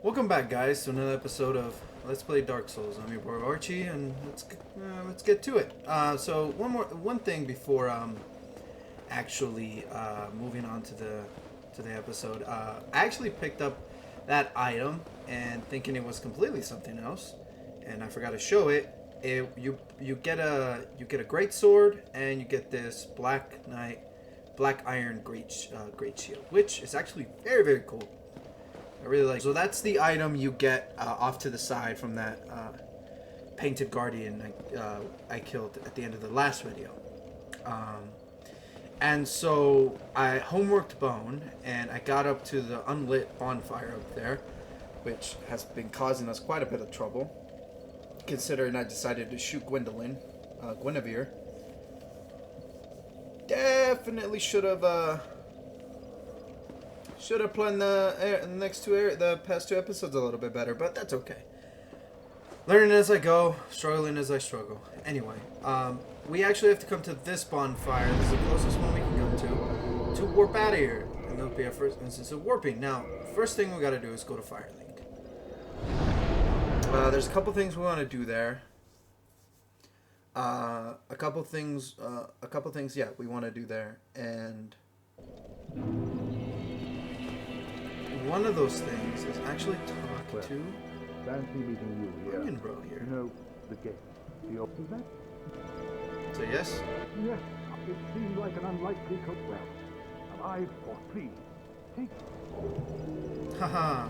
Welcome back, guys, to another episode of Let's Play Dark Souls. I'm your boy Archie, and let's get to it. So one thing before actually moving on to the episode. I actually picked up that item and thinking it was completely something else, and I forgot to show it. You get a great sword, and you get this black iron great shield, which is actually very cool. I really like. So that's the item you get off to the side from that painted guardian I killed at the end of the last video. And so I homeworked Bone, and I got up to the unlit bonfire up there, which has been causing us quite a bit of trouble, considering I decided to shoot Guinevere. Definitely should have planned the past two episodes a little bit better, but that's okay. Learning as I go, struggling as I struggle. Anyway, we actually have to come to this bonfire. This is the closest one we can come to warp out of here. And that'll be our first instance of warping. Now, first thing we gotta do is go to Firelink. There's a couple things we want to do there. A couple things, yeah, we want to do there, and one of those things is actually talk to Fancy meeting you here. Onion Bro here. You know, the gate. The is that? So yes? Yes. It seemed like an unlikely well. Alive or please. Take. Haha.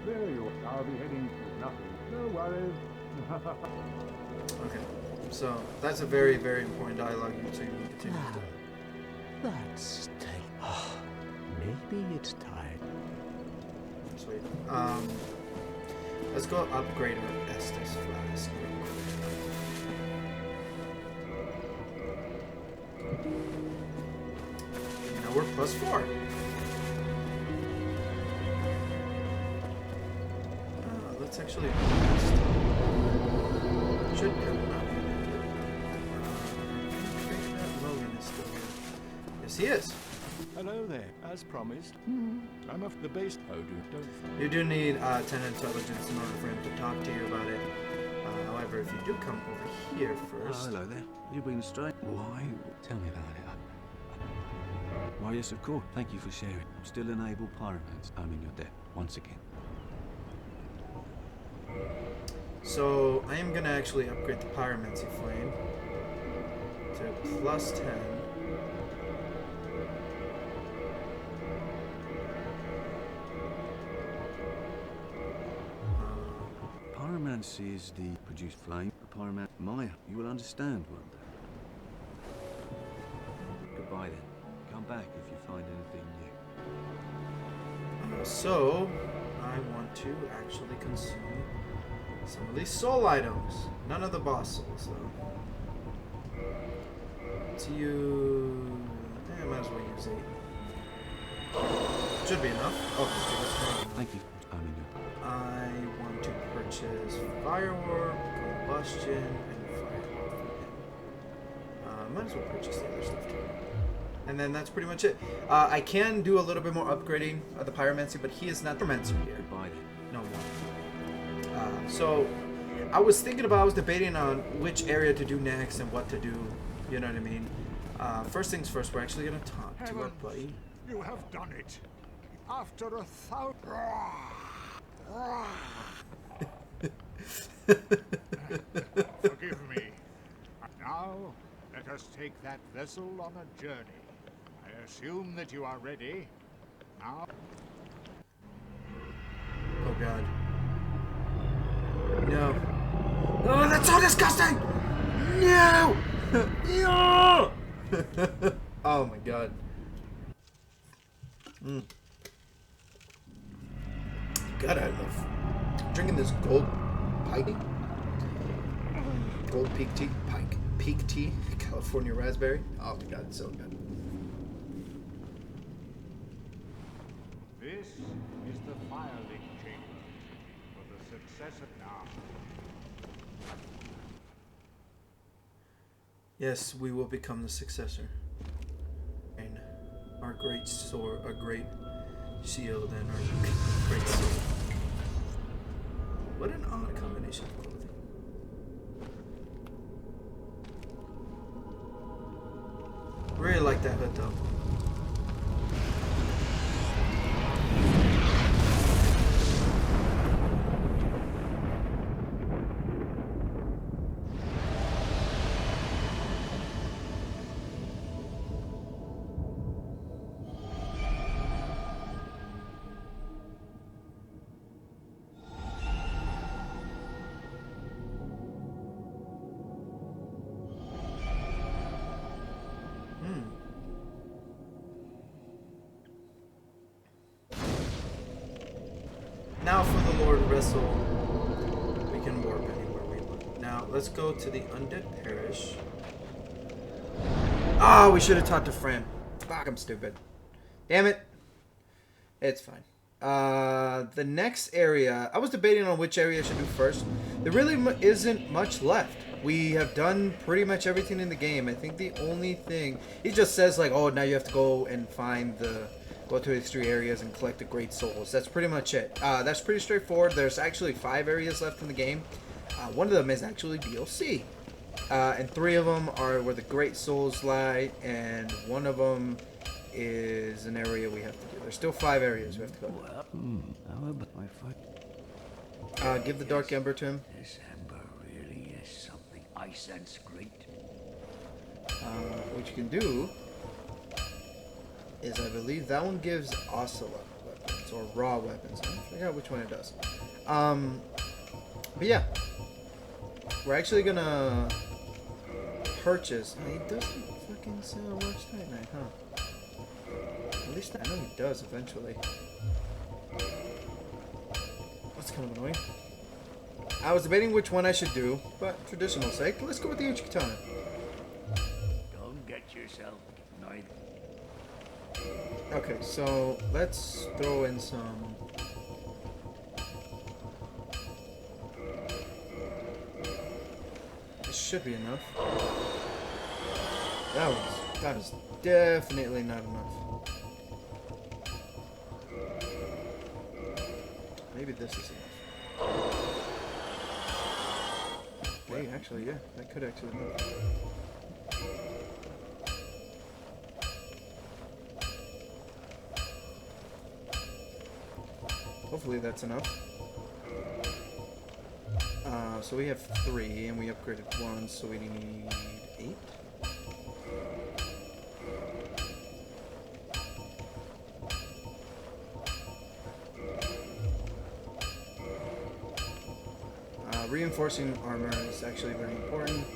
There you are. I'll be heading to nothing. No worries. Okay. So that's a very important dialogue you two need to continue. That's maybe it's time. Sweet. Let's go upgrade our Estus flask real quick. Now we're +4. Let's actually should come up. Logan is still here. Yes, he is. Hello there, as promised. I'm off the base. Oh, don't. You do need 10 intelligence in order for him to talk to you about it. However, if you do come over here first. Oh, hello there. You've been straight. Why? Tell me about it. Why, yes, of course. Thank you for sharing. Still an able pyromancer. I'm in your debt once again. So I am gonna actually upgrade the Pyromancy Flame to +10. Pyromancy is the produced flame. Pyromancy, Maya, you will understand one day. Goodbye then. Come back if you find anything new. So I want to actually consume some of these soul items. None of the boss souls, though. Let's use... I might as well use 8. Should be enough. Oh, Thank you. I'm in your... I want to purchase Firework, Combustion, and Fireball from him. Might as well purchase the other stuff too. And then that's pretty much it. I can do a little bit more upgrading of the Pyromancy, but he is not the Pyromancer here. Goodbye then. No more. So I was debating on which area to do next and what to do. You know what I mean? First things first, we're actually going to talk to our buddy. You have done it. After 1,000... Forgive me. Now, let us take that vessel on a journey. I assume that you are ready. Now... Oh, God. No. Oh, that's so disgusting! No! No! Oh, my God. God, I love drinking this gold peak tea, California raspberry. Oh my God, it's so good. This is the Firelink chamber for the successor now. Yes, we will become the successor. And our great sword, our great shield, and our great sword. should have clothing. Really like that hood though. Now for the Lord Vessal, we can warp anywhere we want. Now let's go to the Undead Parish. Ah, we should have talked to Fran. Fuck, I'm stupid. Damn it. It's fine. The next area, I was debating on which area I should do first. There really isn't much left. We have done pretty much everything in the game. I think the only thing, it just says like, oh, now you have to go and find the, go to these 3 areas and collect the Great Souls. That's pretty much it. That's pretty straightforward. There's actually 5 areas left in the game. One of them is actually DLC. And 3 of them are where the Great Souls lie, and one of them is an area we have to do. There's still 5 areas we have to go to. Give the Dark Ember to him. This ember really is something. I sense great. What you can do is, I believe that one gives Ocelot weapons, or raw weapons. I forgot which one it does. But yeah. We're actually gonna purchase. Oh, he doesn't fucking sell Watch Night Night, huh? At least I know he does eventually. That's kind of annoying. I was debating which one I should do, but traditional sake, let's go with the Uchikatana. Don't get yourself annoyed. Okay, so let's throw in some. This should be enough. That is definitely not enough. Maybe this is enough. Hey, actually, yeah, that could actually work. Hopefully that's enough. So we have 3, and we upgraded 1, so we need 8. Reinforcing armor is actually very important.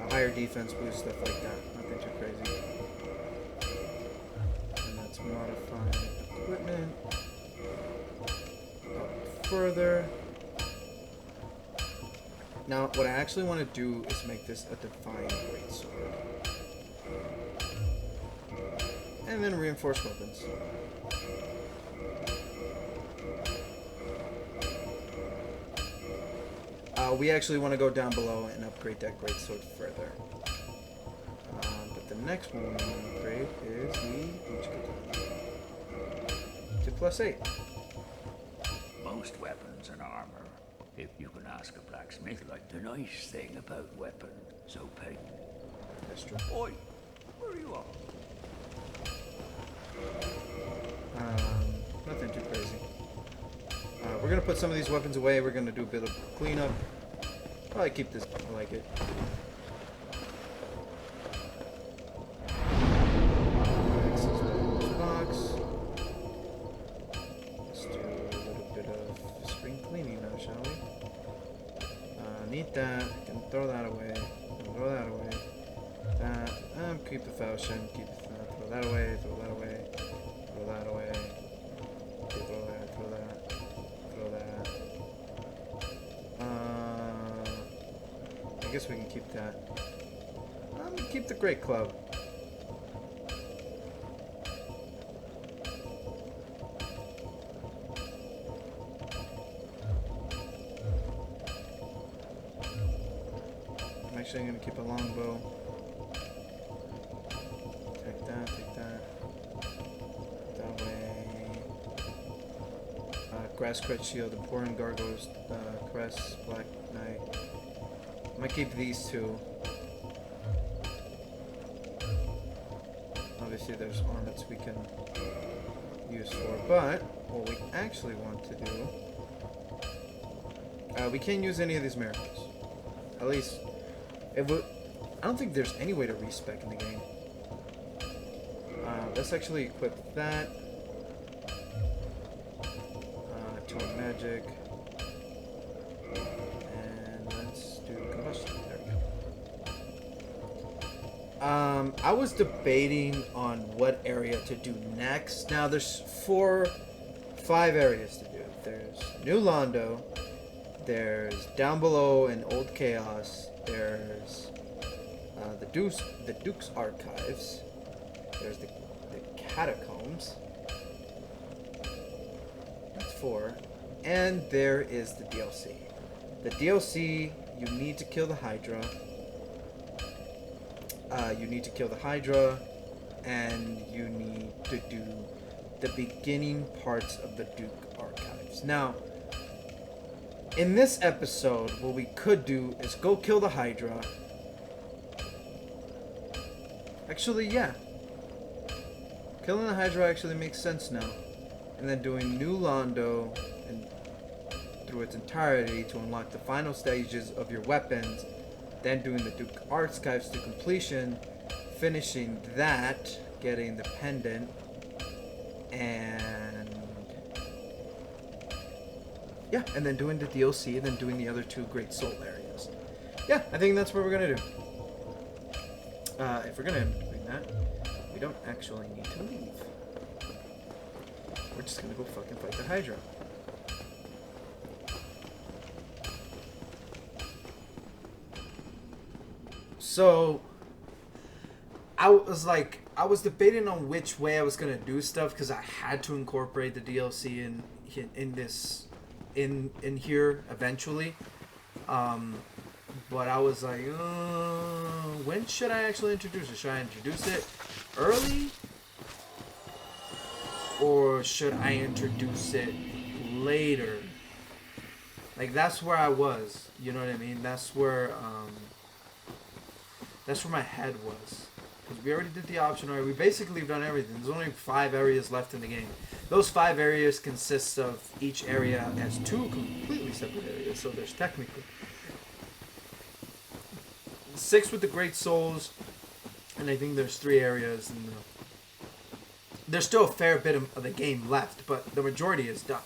Higher defense boost, stuff like that. Nothing too crazy. And that's modify equipment. Up further. Now, what I actually want to do is make this a Divine Greatsword. And then reinforce weapons. We actually want to go down below and upgrade that Greatsword further. But the next one we want to upgrade is the Uchikatana. To +8. Most weapons and armor, if you can ask a blacksmith, like the nice thing about weapons, so pay. That's true. Oi, where are you off? Nothing too crazy. We're gonna put some of these weapons away. We're gonna do a bit of cleanup. Probably keep this. I like it. This is the box. Let's do a little bit of spring cleaning now, shall we? Need that. Can throw that away. Throw that away. That. Keep the falchion. Keep throw that away. Throw that away. Throw that away. Throw that. Throw that. Throw that. I guess we can keep that. I'm gonna keep the Great Club. I'm actually gonna keep a longbow. Take that, take that. That way. Grass Crest Shield, Important Gargoyles, Crest, Black Knight. I'm gonna keep these two. Obviously there's armaments we can use for, but what we actually want to do, we can't use any of these miracles. At least, I don't think there's any way to respec in the game. Let's actually equip that. Tone Magic. And let's do Combustion. There we go. I was debating on what area to do next. Now there's 5 areas to do. There's New Londo. There's down below in Old Chaos. There's the Duke's Archives. There's the Catacombs. That's 4. And there is the DLC. The DLC, you need to kill the Hydra. And you need to do the beginning parts of the Duke Archives. Now, in this episode, what we could do is go kill the Hydra. Actually, yeah. Killing the Hydra actually makes sense now. And then doing New Londo and through its entirety to unlock the final stages of your weapons. Then doing the Duke Archives to completion. Finishing that. Getting the pendant. And yeah, and then doing the DLC, and then doing the other 2 Great Soul areas. Yeah, I think that's what we're gonna do. If we're gonna end up doing that, we don't actually need to leave. We're just gonna go fucking fight the Hydra. So, I was debating on which way I was gonna do stuff because I had to incorporate the DLC in here eventually. But I was like, when should I actually introduce it? Should I introduce it early? Or should I introduce it later? Like, that's where I was. You know what I mean? That's where my head was. Because we already did the option already. We basically have done everything. There's only 5 areas left in the game. Those 5 areas consist of each area as 2 completely separate areas. So there's technically 6 with the Great Souls, and I think there's 3 areas. And there's still a fair bit of the game left, but the majority is done.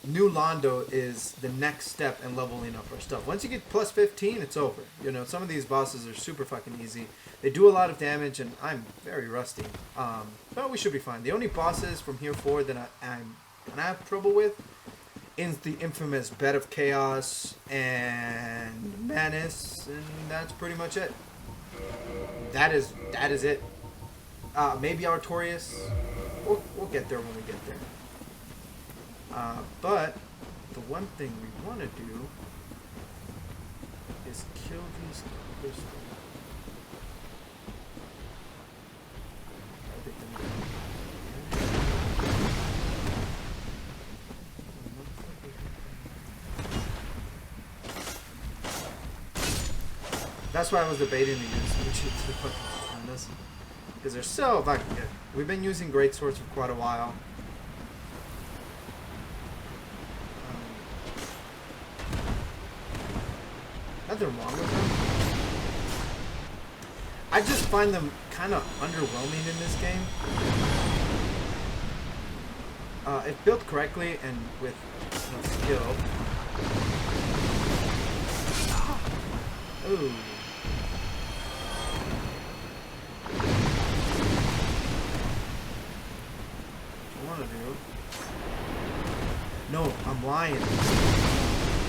New Londo is the next step in leveling up our stuff. Once you get plus 15, it's over. You know, some of these bosses are super fucking easy. They do a lot of damage, and I'm very rusty. But we should be fine. The only bosses from here forward that I'm gonna have trouble with is the infamous Bed of Chaos and Manus, and that's pretty much it. That is it. Maybe Artorias. We'll get there when we get there. But the one thing we want to do is kill these crystals. That's why I was debating to use on this, because they're so fucking good. We've been using great swords for quite a while. Nothing wrong with them. I just find them kind of underwhelming in this game. If built correctly and with skill. Ooh. What I want to do? No, I'm lying.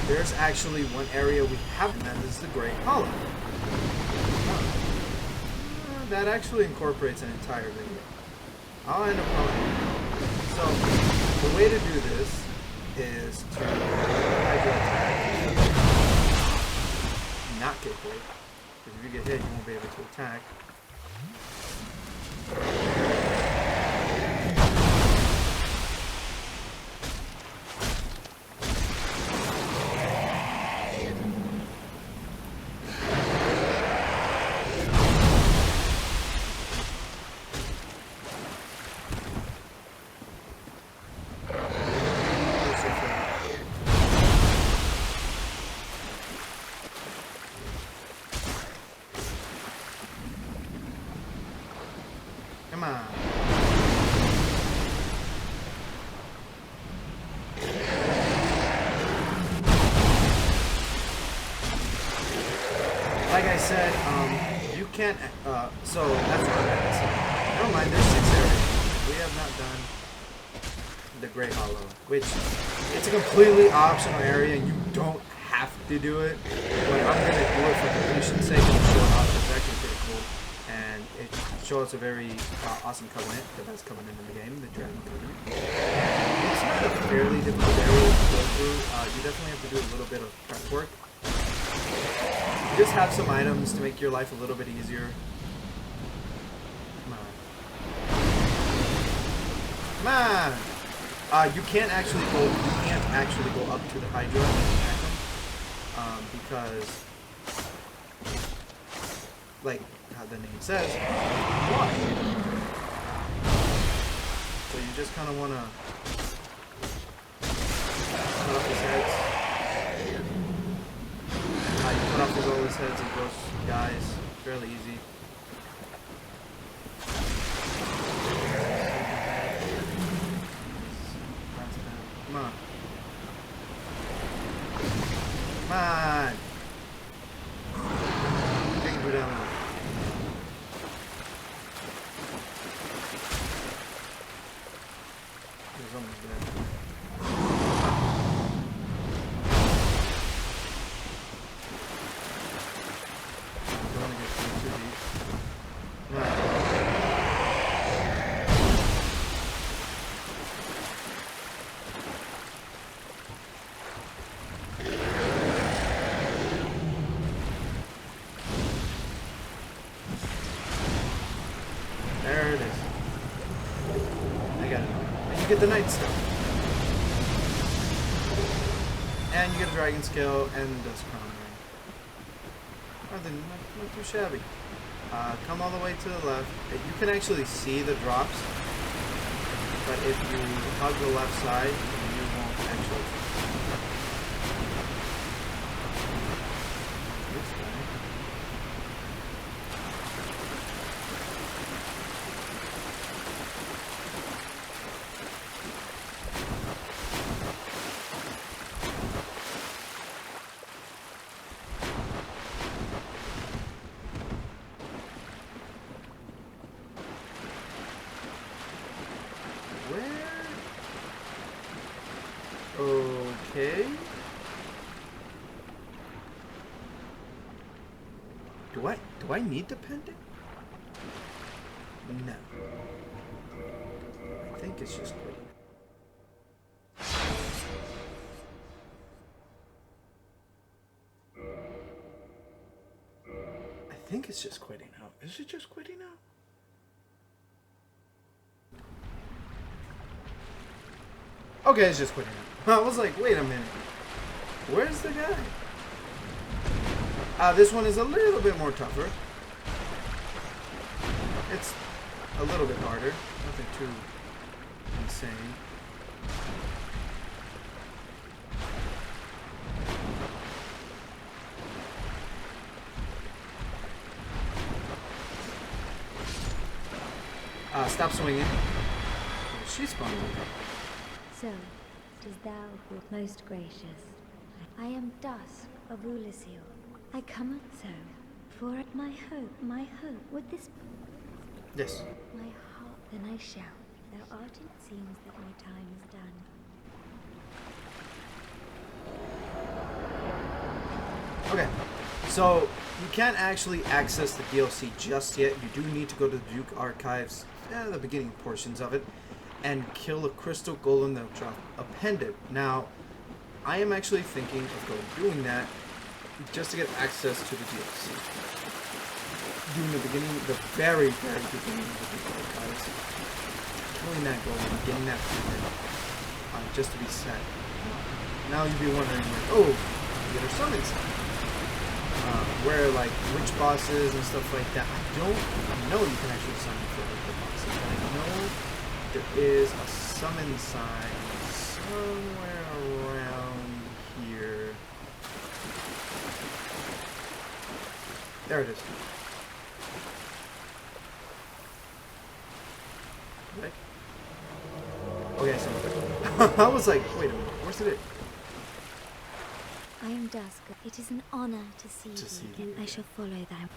There's actually one area we haven't, and this is the Great Hollow. That actually incorporates an entire video. I'll end up calling it. So, the way to do this is to Hydra attack. Not get hit. Because if you get hit, you won't be able to attack. said, you can't. So that's what I had to say. Never mind. There's 6 areas. We have not done the Great Hollow, which it's a completely optional area, and you don't have to do it. But I'm gonna do it for completion's sake and show it off. It's actually pretty cool, and it shows a very awesome covenant, the best covenant in the game, the Dragon Covenant. It's not a fairly difficult area to go through. You definitely have to do a little bit of prep work. You just have some items to make your life a little bit easier. Come on. Come on! You can't actually go up to the Hydra and attack them. Because, like how the name says, why? So you just kind of want to cut off his heads. You cut off all his heads and those guys. Fairly easy. Come on. Come on! Take him down. He's almost dead. Don't want to get too deep. Come on. There it is. I got it. And you get the Night Stone. And you get a Dragon Scale and Dust Crown Ring. Not too shabby. Come all the way to the left. You can actually see the drops. But if you hug the left side, you won't actually. This guy. Okay. Do I need the pendant? No. I think it's just quitting. I think it's just quitting out. Is it just quitting out? Okay, it's just quitting out. I was like, wait a minute. Where's the guy? This one is a little bit more tougher. It's a little bit harder. Nothing too insane. Stop swinging. She's fine. So, it is thou who art most gracious. I am Dusk of Ulyssil. I come also, for at my hope, would this... Yes. My heart, then I shall. Thou art, it seems that my time is done. Okay, so you can't actually access the DLC just yet. You do need to go to the Duke Archives, the beginning portions of it, and kill a crystal golem that will drop a pendant. Now, I am actually thinking of doing that just to get access to the DLC. Doing the beginning, the very, very beginning of the Duke Archives. Killing that golem, getting that pendant, just to be set. Now you'd be wondering, like, oh, you get a summon sign. Where, like, which bosses and stuff like that. I know you can actually summon for like, the bosses, but I know there is a summon sign somewhere around here. There it is. Right? Okay, so I was like, wait a minute, where's it? I am Dusk. It is an honor to see you. I shall follow them.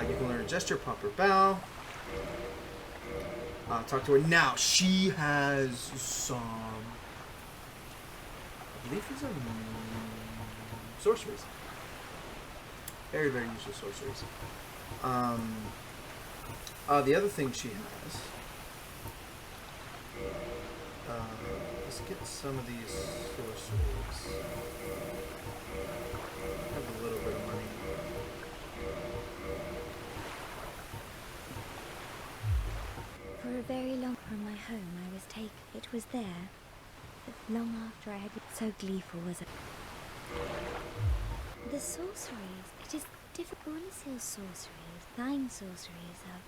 You can learn a gesture, pop her bow. Talk to her now. She has some, I believe these are sorceries. Very, very useful sorceries. The other thing she has. Let's get some of these sorceries. I have a little bit of money. For a very long from my home I was taken. It was there, but long after I had been so gleeful was it. The sorceries, it is difficult to see sorceries. Thine sorceries are.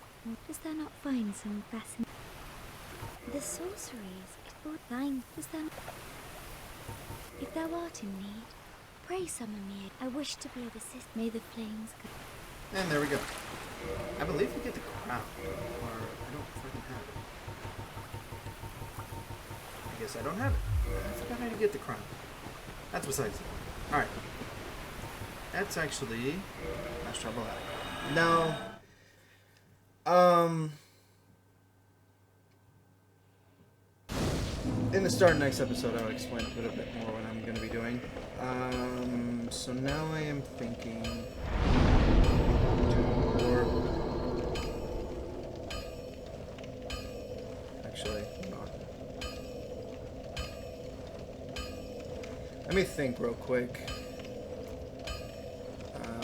Does thou not find some fascinating? The sorceries, it brought thine. Does thou? If thou art in need, pray summon me. I wish to be of assist. May the flames go. And there we go. I believe we get the crown, or I don't fucking have it. I guess I don't have it. I forgot how to get the crown. That's besides it. Alright. That's actually less trouble out. Now, in the start of next episode, I'll explain a little bit more what I'm going to be doing. So now I am thinking. Actually, hold on. Let me think real quick.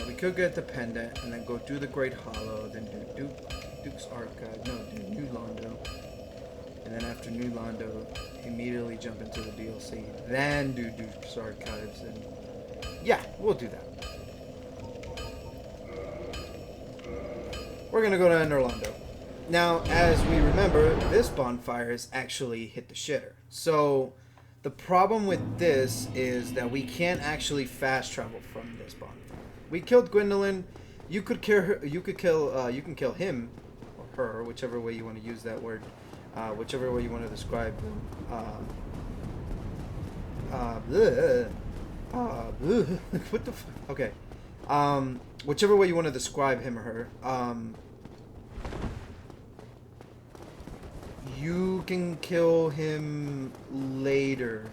We could get the pendant and then go do the Great Hollow, then do Duke's Archive. No, do New Londo. And then after New Londo, immediately jump into the DLC. Then do Duke's Archives. And yeah, we'll do that. We're going to go to Ender Londo. Now, as we remember, this bonfire has actually hit the shitter. So, the problem with this is that we can't actually fast travel from this bonfire. We killed Gwendolyn. You could kill her. You can kill him or her, whichever way you want to use that word, whichever way you want to describe them. What the fuck? Okay. Whichever way you want to describe him or her. You can kill him later.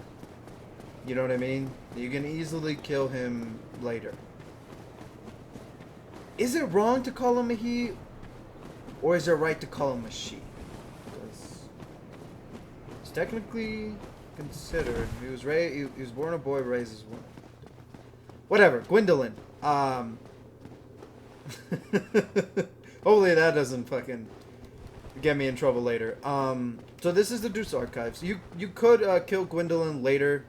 You know what I mean? You can easily kill him later. Is it wrong to call him a he? Or is it right to call him a she? Because it's technically considered. He was born a boy, raised as one. Whatever. Gwendolyn. Hopefully that doesn't fucking get me in trouble later. So this is the Duke's Archives. You could kill Gwendolyn later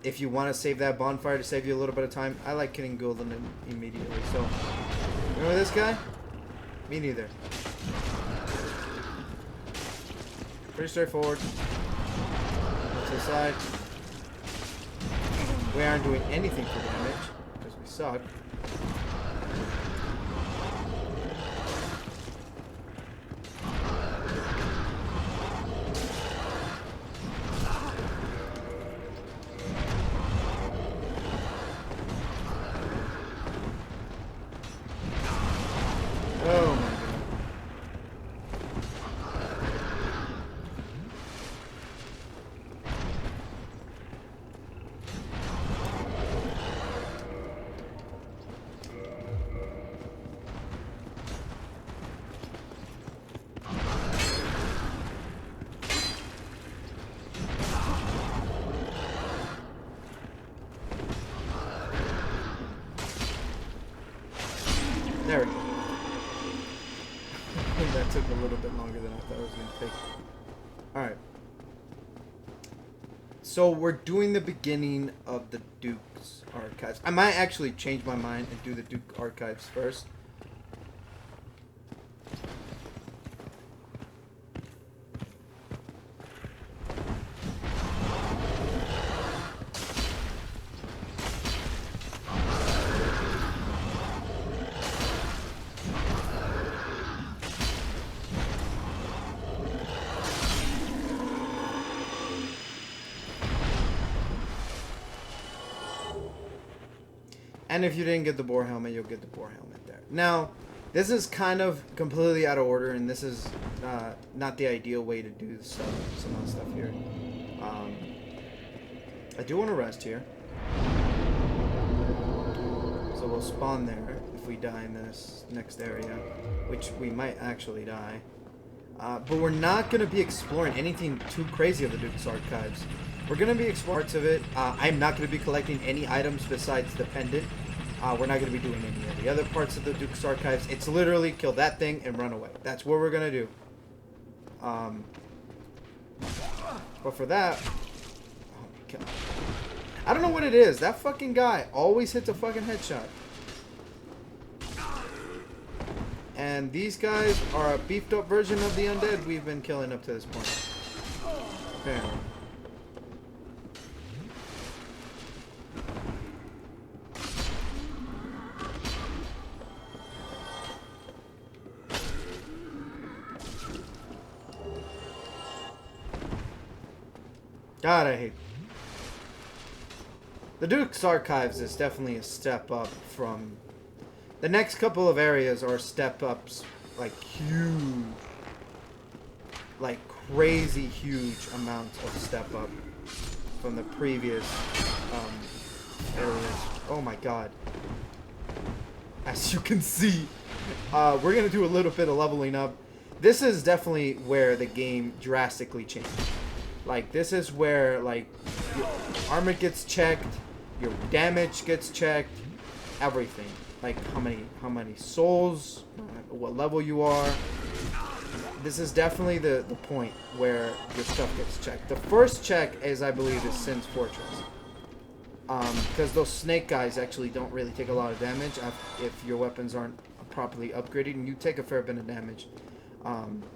if you want to save that bonfire to save you a little bit of time. I like killing Gwendolyn immediately. So remember this guy? Me neither. Pretty straightforward. To the side. We aren't doing anything for damage because we suck. Oh my god. There we go. That took a little bit longer than I thought it was going to take. Alright. So we're doing the beginning of the Duke's Archives. I might actually change my mind and do the Duke Archives first. And if you didn't get the boar helmet, you'll get the boar helmet there. Now, this is kind of completely out of order, and this is not the ideal way to do some of the stuff here. I do want to rest here. So we'll spawn there if we die in this next area, which we might actually die. But we're not going to be exploring anything too crazy of the Duke's Archives. We're going to be exploring parts of it. I'm not going to be collecting any items besides the pendant. We're not going to be doing any of the other parts of the Duke's Archives. It's literally kill that thing and run away. That's what we're going to do. But for that... Oh my god. I don't know what it is. That fucking guy always hits a fucking headshot. And these guys are a beefed up version of the undead we've been killing up to this point. Apparently. God, I hate... The Duke's Archives is definitely a step up from... The next couple of areas are step-ups, like, huge. Like, crazy huge amounts of step-up from the previous areas. Oh my god. As you can see, we're going to do a little bit of leveling up. This is definitely where the game drastically changed. Like, this is where, like, your armor gets checked, your damage gets checked, everything. Like, how many souls, what level you are. This is definitely the point where your stuff gets checked. The first check, as I believe, is Sin's Fortress. Because those snake guys actually don't really take a lot of damage if your weapons aren't properly upgraded, and you take a fair bit of damage.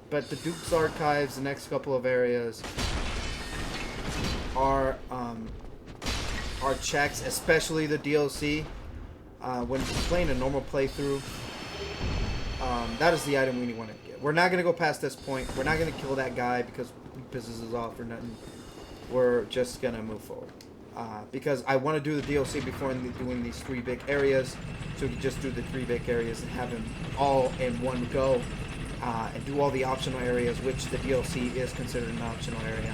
But the Duke's Archives, the next couple of areas, are checks, especially the DLC. When playing a normal playthrough, that is the item we want to get. We're not going to go past this point. We're not going to kill that guy because he pisses us off or nothing. We're just going to move forward. Because I want to do the DLC before doing these 3 big areas. So we can just do the 3 big areas and have them all in one go. And do all the optional areas, which the DLC is considered an optional area.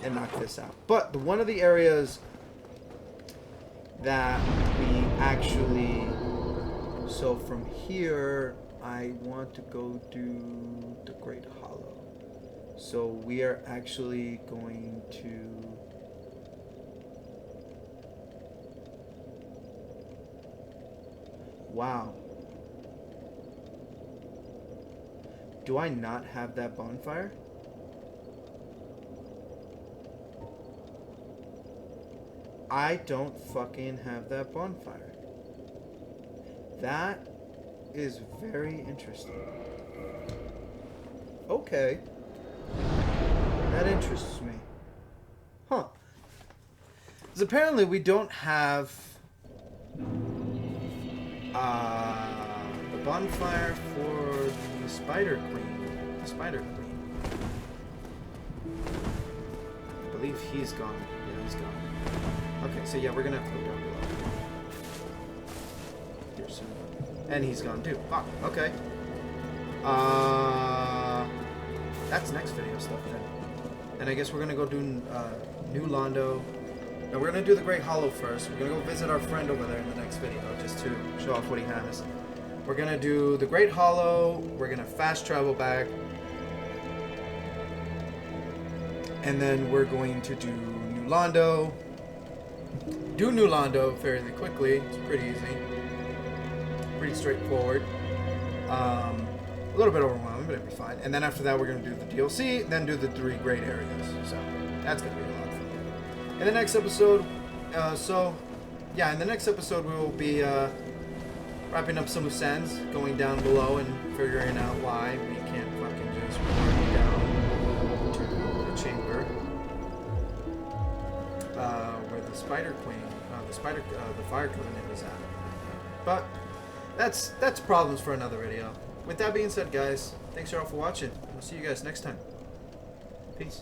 And knock this out. But one of the areas that we actually... So from here, I want to go do the Great Hollow. So we are actually going to... Wow. Do I not have that bonfire? I don't fucking have that bonfire. That is very interesting. Okay. That interests me. Huh. Because apparently we don't have the bonfire for the Spider Queen. The Spider Queen. I believe he's gone. Yeah, he's gone. Okay, so yeah, we're gonna have to go down below. Here soon. And he's gone too. Fuck, okay. That's next video stuff then. And I guess we're gonna go do New Londo. No, we're gonna do the Great Hollow first. We're gonna go visit our friend over there in the next video, just to show off what he has. We're gonna do the Great Hollow. We're gonna fast travel back. And then we're going to do New Londo. Do New Londo fairly quickly. It's pretty easy. Pretty straightforward. A little bit overwhelming, but it'll be fine. And then after that, we're going to do the DLC, then do the 3 great areas. So, that's going to be a lot of fun. In the next episode, in the next episode, we will be wrapping up some loose ends, going down below and figuring out why we can't fucking just run down to the chamber. Where the Spider Queen, the Fire Covenant is at. But that's problems for another video. With that being said, guys, thanks y'all for watching. We'll see you guys next time. Peace.